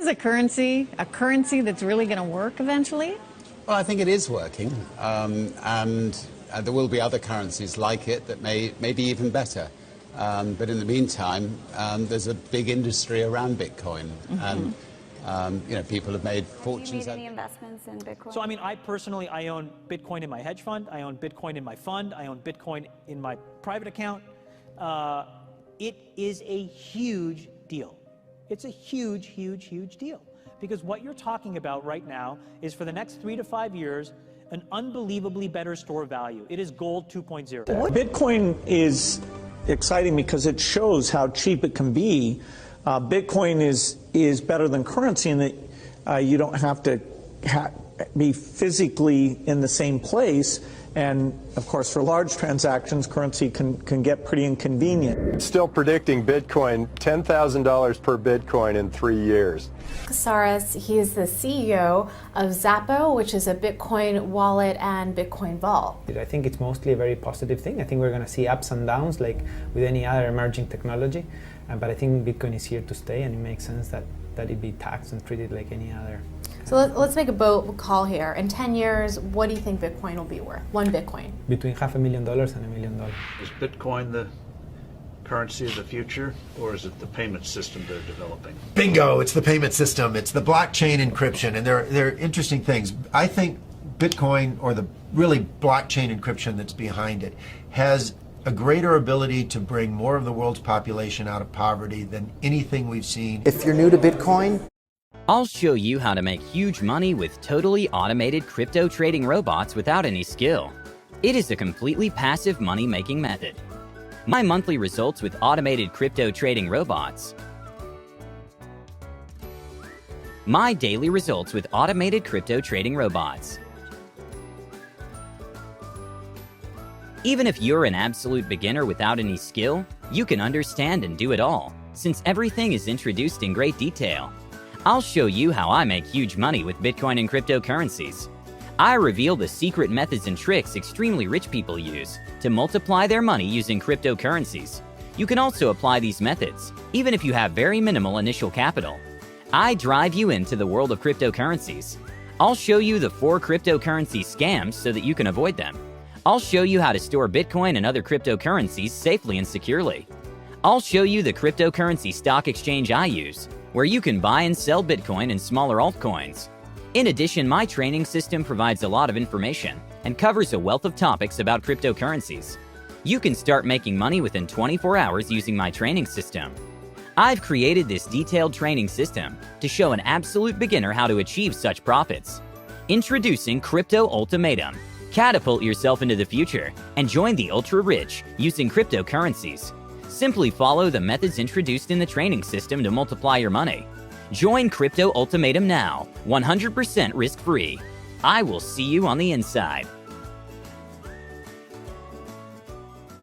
Is a currency that's really going to work eventually? Well, I think it is working, and there will be other currencies like it that may be even better. But in the meantime, there's a big industry around Bitcoin, and people have made fortunes. Have you made any investments in Bitcoin? So, I personally, I own Bitcoin in my hedge fund. I own Bitcoin in my fund. I own Bitcoin in my private account. It is a huge deal. It's a huge, huge, huge deal. Because what you're talking about right now is for the next 3 to 5 years, an unbelievably better store value. It is gold 2.0. Bitcoin is exciting because it shows how cheap it can be. Bitcoin is better than currency in that you don't have to be physically in the same place. And of course, for large transactions, currency can get pretty inconvenient. Still predicting Bitcoin, $10,000 per Bitcoin in 3 years. Casares, he is the CEO of Zappo, which is a Bitcoin wallet and Bitcoin vault. I think it's mostly a very positive thing. I think we're going to see ups and downs like with any other emerging technology. But I think Bitcoin is here to stay, and it makes sense that it be taxed and treated like any other. So let's make a bold call here. In 10 years, what do you think Bitcoin will be worth? One Bitcoin? Between $500,000 and $1 million. Is Bitcoin the currency of the future, or is it the payment system they're developing? Bingo, it's the payment system. It's the blockchain encryption, and they're interesting things. I think Bitcoin, or the really blockchain encryption that's behind it, has a greater ability to bring more of the world's population out of poverty than anything we've seen. If you're new to Bitcoin, I'll show you how to make huge money with totally automated crypto trading robots without any skill. It is a completely passive money-making method. My monthly results with automated crypto trading robots. My daily results with automated crypto trading robots. Even if you're an absolute beginner without any skill, you can understand and do it all, since everything is introduced in great detail. I'll show you how I make huge money with Bitcoin and cryptocurrencies. I reveal the secret methods and tricks extremely rich people use to multiply their money using cryptocurrencies. You can also apply these methods, even if you have very minimal initial capital. I drive you into the world of cryptocurrencies. I'll show you the 4 cryptocurrency scams so that you can avoid them. I'll show you how to store Bitcoin and other cryptocurrencies safely and securely. I'll show you the cryptocurrency stock exchange I use, where you can buy and sell Bitcoin and smaller altcoins. In addition, my training system provides a lot of information and covers a wealth of topics about cryptocurrencies. You can start making money within 24 hours using my training system. I've created this detailed training system to show an absolute beginner how to achieve such profits. Introducing Crypto Ultimatum. Catapult yourself into the future and join the ultra-rich using cryptocurrencies. Simply follow the methods introduced in the training system to multiply your money. Join Crypto Ultimatum now, 100% risk-free. I will see you on the inside.